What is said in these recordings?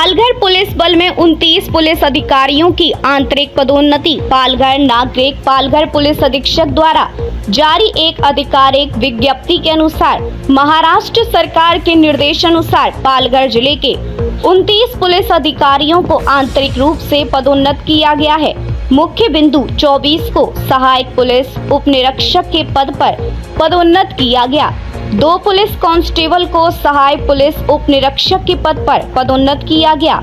Palghar police बल में 29 police अधिकारियों की आंतरिक पदोन्नति। पालघर नागरिक पालघर पुलिस अधीक्षक द्वारा जारी एक आधिकारिक विज्ञप्ति के अनुसार महाराष्ट्र सरकार के निर्देशानुसार पालघर जिले के 29 पुलिस अधिकारियों को आंतरिक रूप से पदोन्नत किया गया है। मुख्य बिंदु 24 को सहायक पुलिस उप निरीक्षक के पद पर पदोन्नत किया गया। 2 पुलिस कांस्टेबल को सहायक पुलिस उप निरीक्षक के पद पर पदोन्नत किया गया।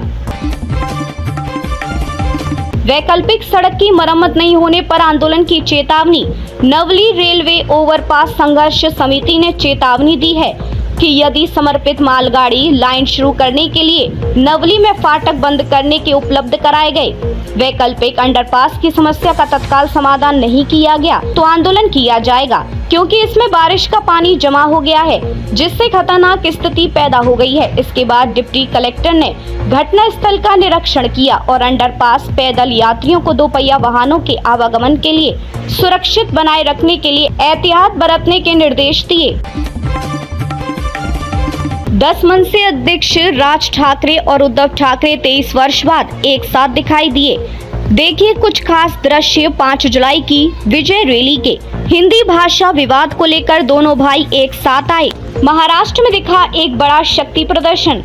वैकल्पिक सड़क की मरम्मत नहीं होने पर आंदोलन की चेतावनी। नवली रेलवे ओवरपास संघर्ष समिति ने चेतावनी दी है कि यदि समर्पित मालगाड़ी लाइन शुरू करने के लिए नवली में फाटक बंद करने के उपलब्ध कराए गए, वैकल्पिक अंडरपास की समस्या का तत्काल समाधान नहीं किया गया तो आंदोलन किया जाएगा, क्योंकि इसमें बारिश का पानी जमा हो गया है, जिससे खतरनाक स्थिति पैदा हो गई है। इसके बाद डिप्टी कलेक्टर ने घटना स्थल का निरीक्षण किया और अंडरपास पैदल यात्रियों को 2 पहिया वाहनों के आवागमन के लिए सुरक्षित बनाए रखने के लिए एहतियात बरतने के निर्देश दिए। 10 मनसे अध्यक्ष राज ठाकरे और उद्धव ठाकरे 23 वर्ष बाद एक साथ दिखाई दिए। देखिए कुछ खास दृश्य 5 जुलाई की विजय रैली के। हिंदी भाषा विवाद को लेकर दोनों भाई एक साथ आए। महाराष्ट्र में दिखा एक बड़ा शक्ति प्रदर्शन।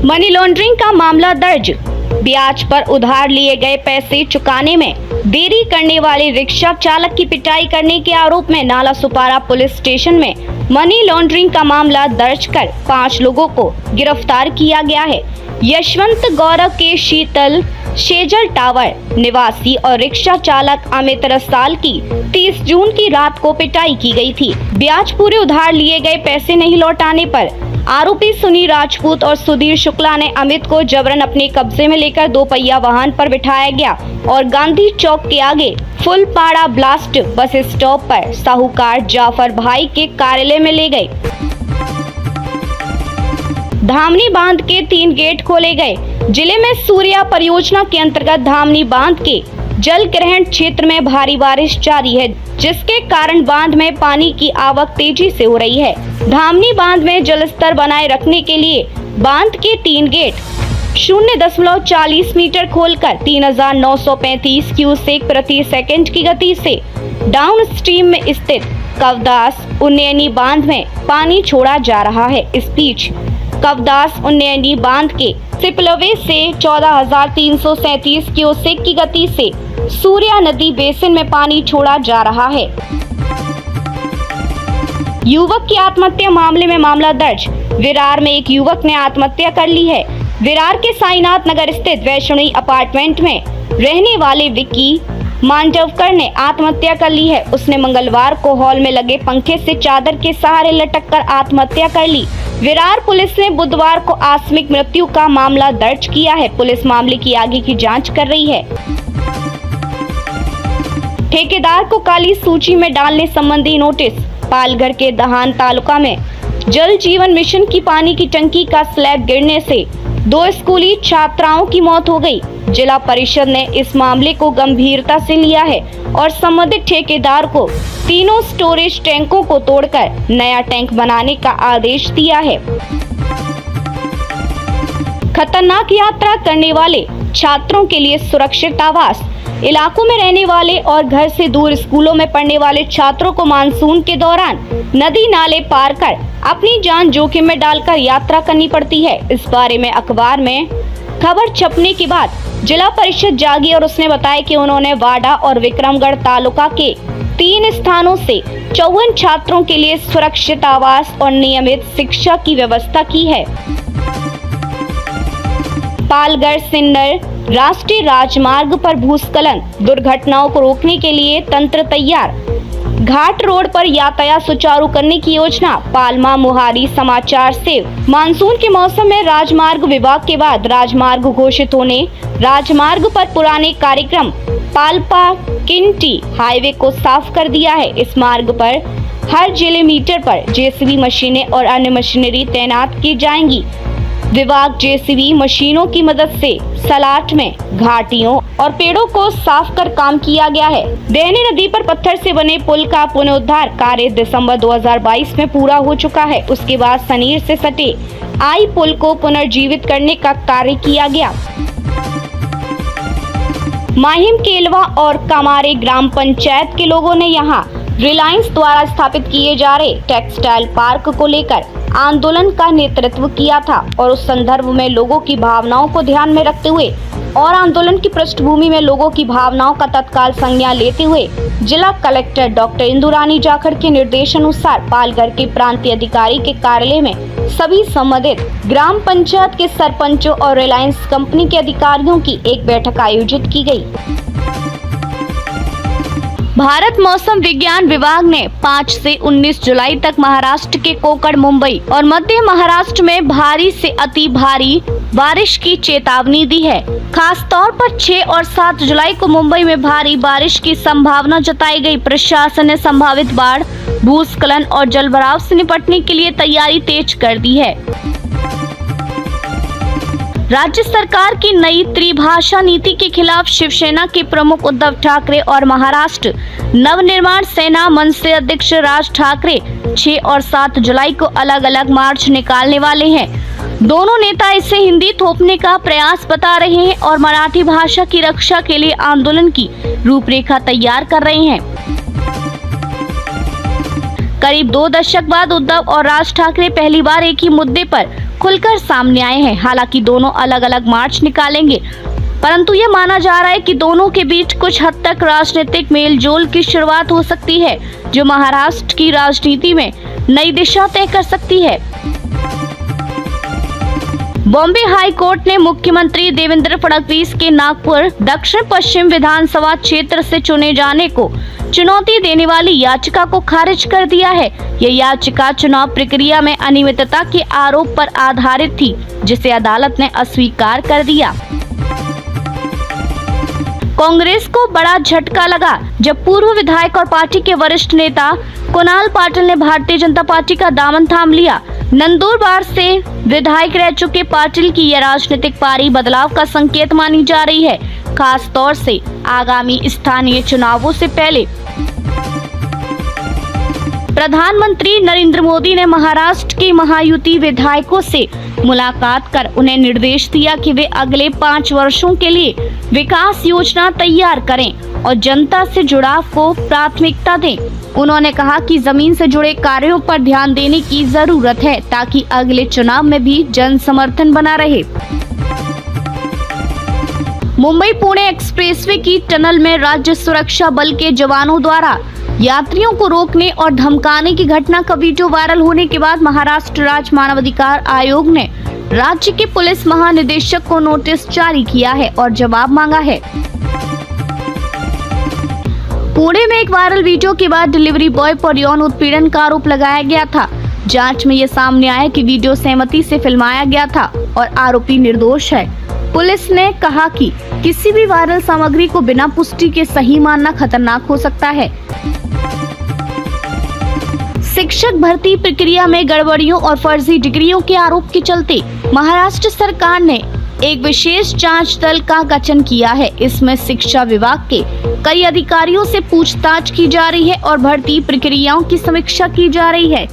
मनी लॉन्ड्रिंग का मामला दर्ज। ब्याज पर उधार लिए गए पैसे चुकाने में देरी करने वाले रिक्शा चालक की पिटाई करने के आरोप में नालासोपारा पुलिस स्टेशन में मनी लॉन्ड्रिंग का मामला दर्ज कर 5 लोगों को गिरफ्तार किया गया है। यशवंत गौरव के शीतल शेजल टावर निवासी और रिक्शा चालक अमित रसाल की 30 जून की रात को पिटाई की गई थी। ब्याज पूरे उधार लिए गए पैसे नहीं लौटाने पर आरोपी सुनील राजपूत और सुधीर शुक्ला ने अमित को जबरन अपने कब्जे में लेकर 2 पहिया वाहन पर बिठाया गया और गांधी चौक के आगे फुलपाड़ा ब्लास्ट बस स्टॉप पर साहूकार जाफर भाई के कार्यालय में ले गए। धामनी बांध के 3 गेट खोले गए। जिले में सूर्या परियोजना के अंतर्गत धामनी बांध के जल ग्रहण क्षेत्र में भारी बारिश जारी है, जिसके कारण बांध में पानी की आवक तेजी से हो रही है। धामनी बांध में जलस्तर बनाए रखने के लिए बांध के 3 गेट 0.40 मीटर खोलकर 3935 क्यूसेक प्रति सेकंड की गति से डाउन स्ट्रीम में स्थित कवदास उन्नयनी बांध में पानी छोड़ा जा रहा है। इस बीच कवदास उन्नयनी बांध के सिपलवे से 14,337 क्यूसेक की गति से सूर्या नदी बेसिन में पानी छोड़ा जा रहा है। युवक की आत्महत्या मामले में मामला दर्ज। विरार में एक युवक ने आत्महत्या कर ली है। विरार के साईनाथ नगर स्थित वैष्णवी अपार्टमेंट में रहने वाले विक्की मांडवकर ने आत्महत्या कर ली है। उसने मंगलवार को हॉल में लगे पंखे से चादर के सहारे लटककर आत्महत्या कर ली। विरार पुलिस ने बुधवार को आकस्मिक मृत्यु का मामला दर्ज किया है। पुलिस मामले की आगे की जांच कर रही है। ठेकेदार को काली सूची में डालने संबंधी नोटिस। पालघर के दहान तालुका में जल जीवन मिशन की पानी की टंकी का स्लैब गिरने से 2 स्कूली छात्राओं की मौत हो गई। जिला परिषद ने इस मामले को गंभीरता से लिया है और संबंधित ठेकेदार को तीनों स्टोरेज टैंकों को तोड़कर नया टैंक बनाने का आदेश दिया है। खतरनाक यात्रा करने वाले छात्रों के लिए सुरक्षित आवास। इलाकों में रहने वाले और घर से दूर स्कूलों में पढ़ने वाले छात्रों को मानसून के दौरान नदी नाले पार कर अपनी जान जोखिम में डालकर यात्रा करनी पड़ती है। इस बारे में अखबार में खबर छपने के बाद जिला परिषद जागी और उसने बताया कि उन्होंने वाडा और विक्रमगढ़ तालुका के 3 स्थानों से 54 छात्रों के लिए सुरक्षित आवास और नियमित शिक्षा की व्यवस्था की है। पालघर सिन्नर राष्ट्रीय राजमार्ग पर भूस्खलन दुर्घटनाओं को रोकने के लिए तंत्र तैयार। घाट रोड पर यातायात सुचारू करने की योजना। पालमा मुहारी समाचार से मानसून के मौसम में राजमार्ग विभाग के बाद राजमार्ग घोषित होने राजमार्ग पर पुराने कार्यक्रम पालपा किंटी हाईवे को साफ कर दिया है। इस मार्ग पर हर जिले मीटर पर जेसीबी मशीनें और अन्य मशीनरी तैनात की जाएंगी। विभाग जेसीबी मशीनों की मदद से सलाट में घाटियों और पेड़ों को साफ कर काम किया गया है। देहनी नदी पर पत्थर से बने पुल का पुनरुद्धार कार्य दिसंबर 2022 में पूरा हो चुका है। उसके बाद सनीर से सटे आई पुल को पुनर्जीवित करने का कार्य किया गया। माहिम, केलवा और कामारे ग्राम पंचायत के लोगों ने यहां रिलायंस द्वारा स्थापित किए जा रहे टेक्सटाइल पार्क को लेकर आंदोलन का नेतृत्व किया था और उस संदर्भ में लोगों की भावनाओं को ध्यान में रखते हुए और आंदोलन की पृष्ठभूमि में लोगों की भावनाओं का तत्काल संज्ञान लेते हुए जिला कलेक्टर डॉक्टर इंदु रानी जाखड़ के निर्देशानुसार पालघर के प्रांतीय अधिकारी के कार्यालय में सभी संबंधित ग्राम पंचायत के सरपंचों और रिलायंस कंपनी के अधिकारियों की एक बैठक आयोजित की गई। भारत मौसम विज्ञान विभाग ने 5 से 19 जुलाई तक महाराष्ट्र के कोकण, मुंबई और मध्य महाराष्ट्र में भारी से अति भारी बारिश की चेतावनी दी है। खास तौर पर 6 और 7 जुलाई को मुंबई में भारी बारिश की संभावना जताई गई। प्रशासन ने संभावित बाढ़, भूस्खलन और जलभराव से निपटने के लिए तैयारी तेज कर दी है। राज्य सरकार की नई त्रिभाषा नीति के खिलाफ शिवसेना के प्रमुख उद्धव ठाकरे और महाराष्ट्र नवनिर्माण सेना मनसे अध्यक्ष राज ठाकरे 6 और 7 जुलाई को अलग अलग मार्च निकालने वाले हैं। दोनों नेता इसे हिंदी थोपने का प्रयास बता रहे हैं और मराठी भाषा की रक्षा के लिए आंदोलन की रूपरेखा तैयार कर रहे हैं। करीब 2 दशक बाद उद्धव और राज ठाकरे पहली बार एक ही मुद्दे पर खुलकर सामने आए हैं। हालांकि दोनों अलग अलग मार्च निकालेंगे, परंतु ये माना जा रहा है कि दोनों के बीच कुछ हद तक राजनीतिक मेलजोल की शुरुआत हो सकती है, जो महाराष्ट्र की राजनीति में नई दिशा तय कर सकती है। बॉम्बे हाई कोर्ट ने मुख्यमंत्री देवेंद्र फडणवीस के नागपुर दक्षिण पश्चिम विधानसभा क्षेत्र से चुने जाने को चुनौती देने वाली याचिका को खारिज कर दिया है। यह याचिका चुनाव प्रक्रिया में अनियमितता के आरोप पर आधारित थी, जिसे अदालत ने अस्वीकार कर दिया। कांग्रेस को बड़ा झटका लगा जब पूर्व विधायक और पार्टी के वरिष्ठ नेता कुणाल पाटिल ने भारतीय जनता पार्टी का दामन थाम लिया। नंदुरबार से विधायक रह चुके पाटिल की यह राजनीतिक पारी बदलाव का संकेत मानी जा रही है, खास तौर से आगामी स्थानीय चुनावों से पहले। प्रधानमंत्री नरेंद्र मोदी ने महाराष्ट्र के महायुति विधायकों से मुलाकात कर उन्हें निर्देश दिया कि वे अगले 5 वर्षों के लिए विकास योजना तैयार करें और जनता से जुड़ाव को प्राथमिकता दें। उन्होंने कहा कि जमीन से जुड़े कार्यों पर ध्यान देने की जरूरत है ताकि अगले चुनाव में भी जन समर्थन बना रहे। मुंबई पुणे एक्सप्रेसवे की टनल में राज्य सुरक्षा बल के जवानों द्वारा यात्रियों को रोकने और धमकाने की घटना का वीडियो वायरल होने के बाद महाराष्ट्र राज्य मानवाधिकार आयोग ने राज्य के पुलिस महानिदेशक को नोटिस जारी किया है और जवाब मांगा है। पुणे में एक वायरल वीडियो के बाद डिलीवरी बॉय पर यौन उत्पीड़न का आरोप लगाया गया था। जांच में ये सामने आया कि वीडियो सहमति से फिल्माया गया था और आरोपी निर्दोष है। पुलिस ने कहा कि किसी भी वायरल सामग्री को बिना पुष्टि के सही मानना खतरनाक हो सकता है। शिक्षक भर्ती प्रक्रिया में गड़बड़ियों और फर्जी डिग्रियों के आरोप के चलते महाराष्ट्र सरकार ने एक विशेष जांच दल का गठन किया है। इसमें शिक्षा विभाग के कई अधिकारियों से पूछताछ की जा रही है और भर्ती प्रक्रियाओं की समीक्षा की जा रही है।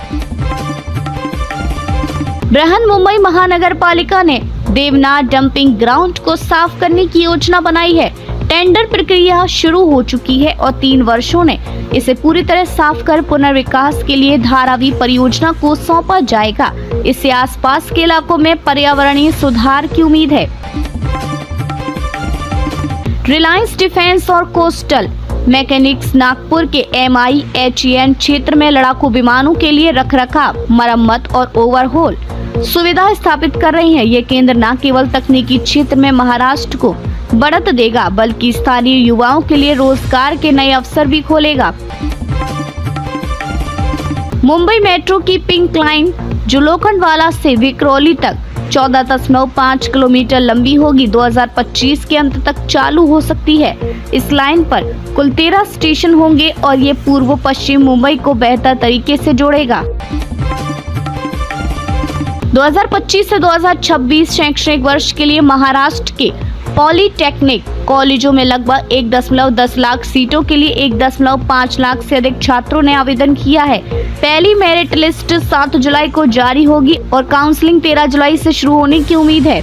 बृहन मुंबई महानगर पालिका ने देवनाथ डंपिंग ग्राउंड को साफ करने की योजना बनाई है। टेंडर प्रक्रिया शुरू हो चुकी है और 3 वर्षों ने इसे पूरी तरह साफ कर पुनर्विकास के लिए धारावी परियोजना को सौंपा जाएगा। इससे आसपास के इलाकों में पर्यावरणीय सुधार की उम्मीद है। रिलायंस डिफेंस और कोस्टल मैकेनिक्स नागपुर के MIHEN क्षेत्र में लड़ाकू विमानों के लिए रखरखाव, मरम्मत और ओवरहॉल सुविधा स्थापित कर रही है। ये केंद्र न केवल तकनीकी क्षेत्र में महाराष्ट्र को बढ़त देगा, बल्कि स्थानीय युवाओं के लिए रोजगार के नए अवसर भी खोलेगा। मुंबई मेट्रो की पिंक लाइन जो लोखंडवाला से विक्रोली तक 14.5 किलोमीटर लंबी होगी, 2025 के अंत तक चालू हो सकती है। इस लाइन पर कुल 13 स्टेशन होंगे और ये पूर्व पश्चिम मुंबई को बेहतर तरीके से जोड़ेगा। 2025 से 2026 शैक्षणिक वर्ष के लिए महाराष्ट्र के पॉलिटेक्निक कॉलेजों में लगभग 1.10 लाख सीटों के लिए 1.5 लाख से अधिक छात्रों ने आवेदन किया है। पहली मेरिट लिस्ट 7 जुलाई को जारी होगी और काउंसलिंग 13 जुलाई से शुरू होने की उम्मीद है।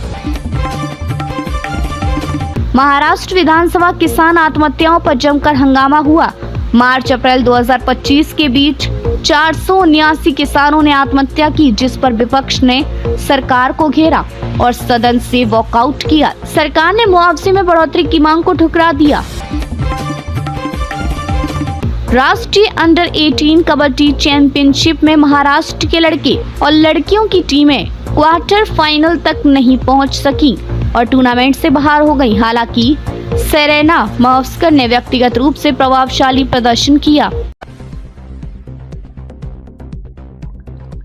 महाराष्ट्र विधानसभा किसान आत्महत्याओं पर जमकर हंगामा हुआ। मार्च अप्रैल 2025 के बीच 479 किसानों ने आत्महत्या की, जिस पर विपक्ष ने सरकार को घेरा और सदन से वॉकआउट किया। सरकार ने मुआवजे में बढ़ोतरी की मांग को ठुकरा दिया। राष्ट्रीय अंडर 18 कबड्डी चैंपियनशिप में महाराष्ट्र के लड़के और लड़कियों की टीमें क्वार्टर फाइनल तक नहीं पहुंच सकी और टूर्नामेंट से बाहर हो गई। हालांकि सेरेना मावस्कर ने व्यक्तिगत रूप से प्रभावशाली प्रदर्शन किया।